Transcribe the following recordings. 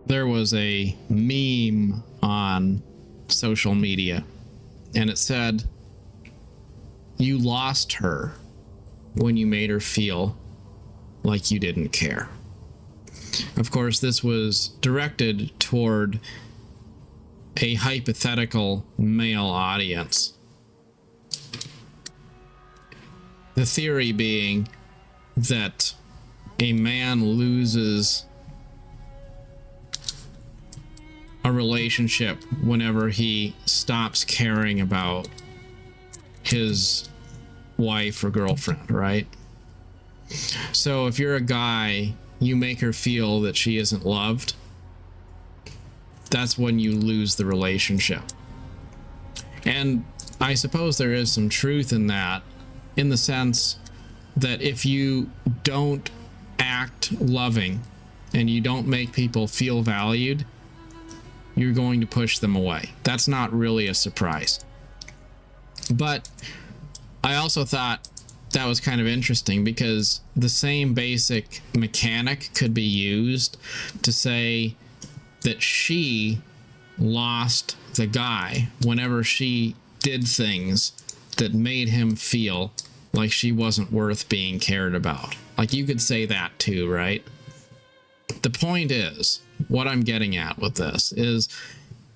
There was a meme on social media, and it said, "You lost her when you made her feel like you didn't care." Of course, this was directed toward a hypothetical male audience. The theory being that a man loses a relationship whenever he stops caring about his wife or girlfriend, right? So if you're a guy, you make her feel that she isn't loved, that's when you lose the relationship. And I suppose there is some truth in that, in the sense that if you don't act loving and you don't make people feel valued, you're going to push them away. That's not really a surprise. But I also thought that was kind of interesting, because the same basic mechanic could be used to say that she lost the guy whenever she did things that made him feel like she wasn't worth being cared about. Like, you could say that too, right? The point is, what I'm getting at with this is,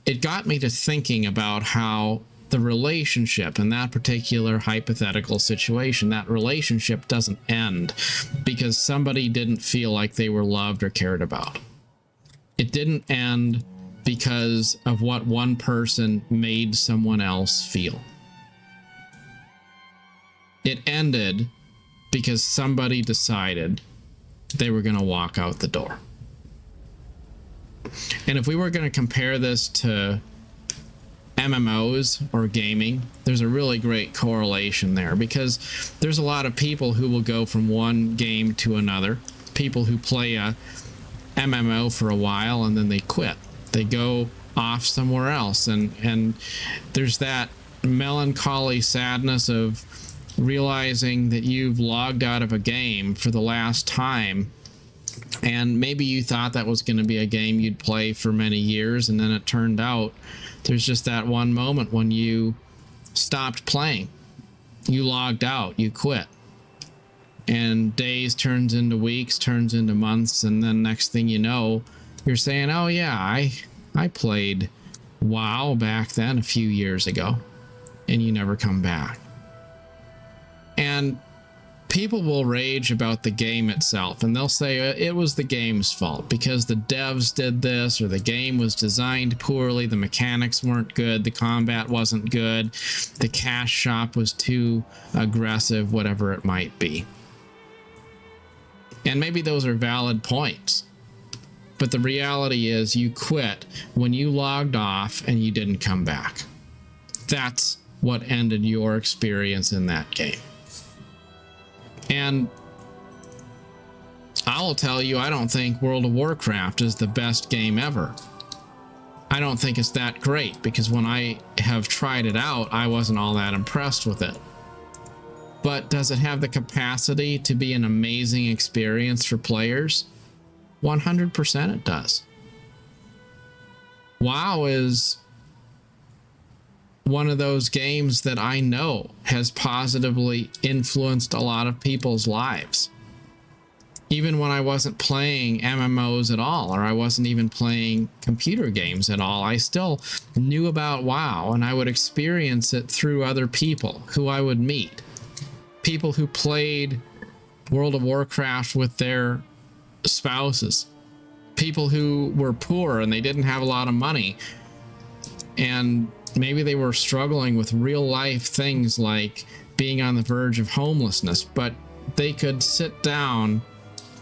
it got me to thinking about how the relationship in that particular hypothetical situation, that relationship doesn't end because somebody didn't feel like they were loved or cared about. It didn't end because of what one person made someone else feel. It ended because somebody decided they were going to walk out the door. And if we were going to compare this to MMOs or gaming, there's a really great correlation there, because there's a lot of people who will go from one game to another. People who play a MMO for a while and then they quit. They go off somewhere else, and there's that melancholy sadness of realizing that you've logged out of a game for the last time, and maybe you thought that was going to be a game you'd play for many years, and then it turned out there's just that one moment when you stopped playing. You logged out, you quit. And days turns into weeks, turns into months, and then next thing you know, you're saying, "Oh yeah, I played WoW back then a few years ago," and you never come back. And people will rage about the game itself, and they'll say it was the game's fault because the devs did this, or the game was designed poorly, the mechanics weren't good, the combat wasn't good, the cash shop was too aggressive, whatever it might be. And maybe those are valid points. But the reality is, you quit when you logged off and you didn't come back. That's what ended your experience in that game. And I'll tell you, I don't think World of Warcraft is the best game ever. I don't think it's that great, because when I have tried it out, I wasn't all that impressed with it. But does it have the capacity to be an amazing experience for players? 100% it does. WoW is one of those games that I know has positively influenced a lot of people's lives. Even when I wasn't playing MMOs at all, or I wasn't even playing computer games at all, I still knew about WoW, and I would experience it through other people who I would meet. People who played World of Warcraft with their spouses. People who were poor and they didn't have a lot of money, and maybe they were struggling with real life things like being on the verge of homelessness, but they could sit down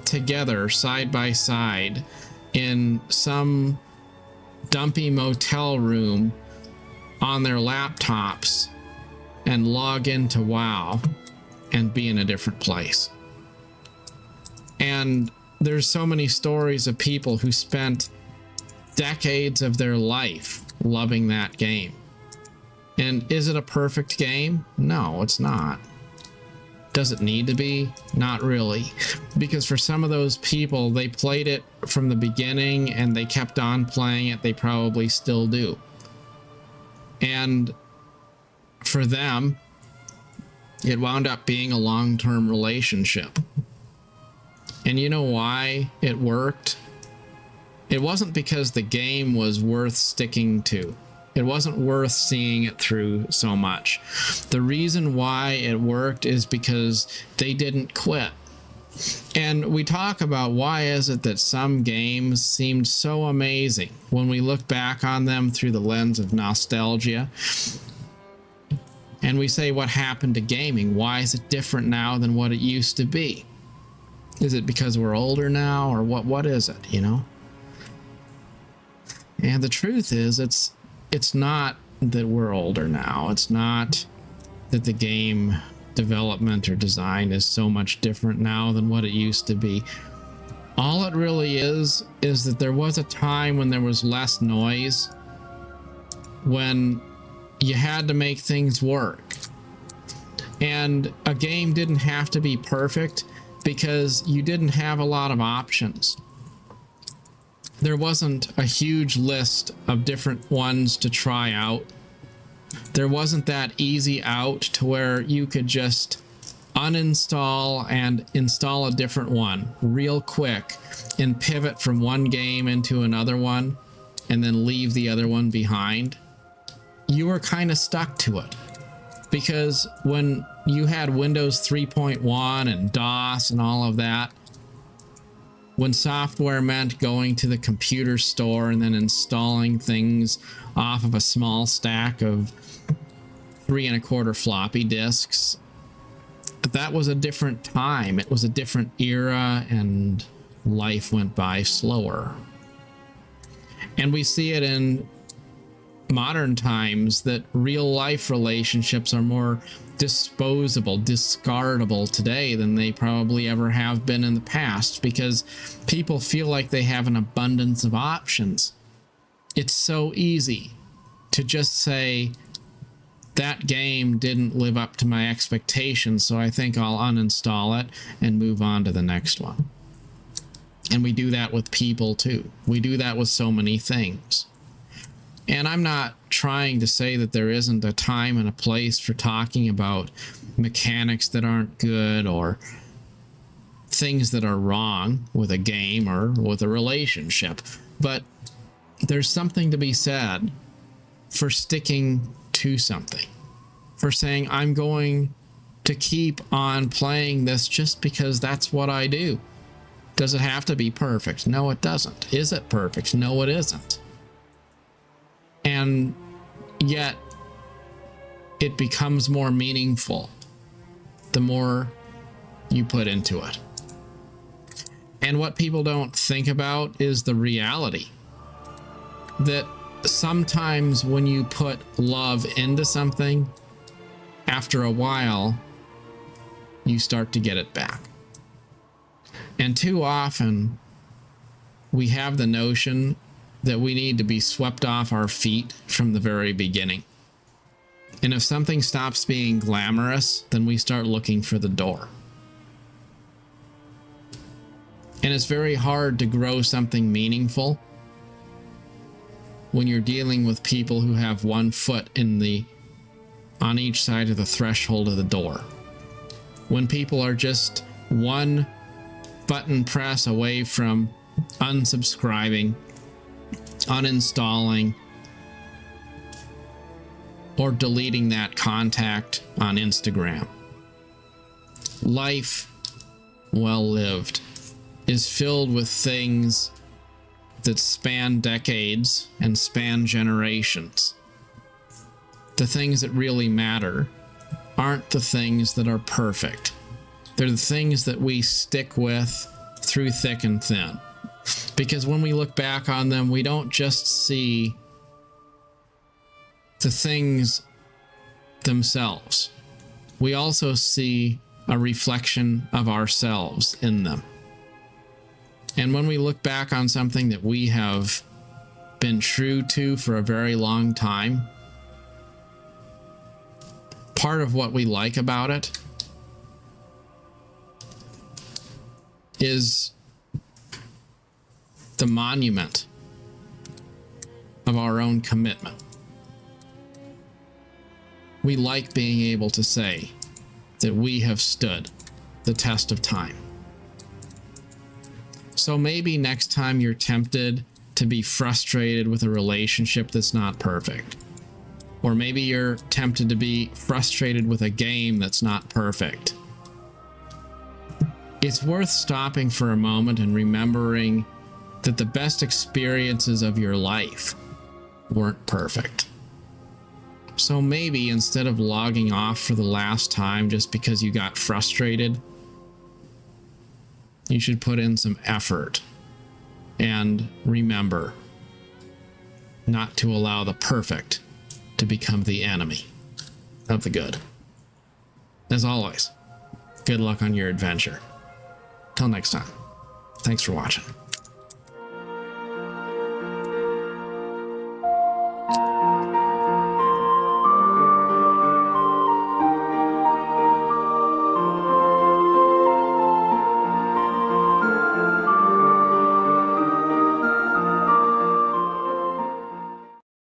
together side by side in some dumpy motel room on their laptops and log into WoW and be in a different place. And there's so many stories of people who spent decades of their life loving that game. And is it a perfect game? No, it's not. Does it need to be? Not really. Because for some of those people, they played it from the beginning and they kept on playing it. They probably still do. And for them, it wound up being a long-term relationship. And you know why it worked? It wasn't because the game was worth sticking to. It wasn't worth seeing it through so much. The reason why it worked is because they didn't quit. And we talk about why is it that some games seemed so amazing when we look back on them through the lens of nostalgia. And we say, what happened to gaming? Why is it different now than what it used to be? Is it because we're older now, or what is it, you know? And the truth is, it's not that we're older now. It's not that the game development or design is so much different now than what it used to be. All it really is that there was a time when there was less noise, when you had to make things work. And a game didn't have to be perfect because you didn't have a lot of options. There wasn't a huge list of different ones to try out. There wasn't that easy out to where you could just uninstall and install a different one real quick and pivot from one game into another one and then leave the other one behind. You were kind of stuck to it because when you had Windows 3.1 and DOS and all of that, when software meant going to the computer store and then installing things off of a small stack of 3 1/4 floppy disks, that was a different time. It was a different era, and life went by slower. And we see it in modern times that real life relationships are more disposable, discardable today than they probably ever have been in the past, because people feel like they have an abundance of options. It's so easy to just say, that game didn't live up to my expectations, so I think I'll uninstall it and move on to the next one. And we do that with people too. We do that with so many things. And I'm not trying to say that there isn't a time and a place for talking about mechanics that aren't good or things that are wrong with a game or with a relationship. But there's something to be said for sticking to something, for saying, I'm going to keep on playing this just because that's what I do. Does it have to be perfect? No, it doesn't. Is it perfect? No, it isn't. And yet it becomes more meaningful the more you put into it. And what people don't think about is the reality that sometimes when you put love into something, after a while, you start to get it back. And too often, we have the notion that we need to be swept off our feet from the very beginning. And if something stops being glamorous, then we start looking for the door. And it's very hard to grow something meaningful when you're dealing with people who have one foot on each side of the threshold of the door. When people are just one button press away from unsubscribing, uninstalling, or deleting that contact on Instagram. Life well lived is filled with things that span decades and span generations. The things that really matter aren't the things that are perfect. They're the things that we stick with through thick and thin. Because when we look back on them, we don't just see the things themselves. We also see a reflection of ourselves in them. And when we look back on something that we have been true to for a very long time, part of what we like about it is the monument of our own commitment. We like being able to say that we have stood the test of time. So maybe next time you're tempted to be frustrated with a relationship that's not perfect, or maybe you're tempted to be frustrated with a game that's not perfect, it's worth stopping for a moment and remembering that the best experiences of your life weren't perfect. So maybe instead of logging off for the last time just because you got frustrated, you should put in some effort and remember not to allow the perfect to become the enemy of the good. As always, good luck on your adventure. Till next time, thanks for watching.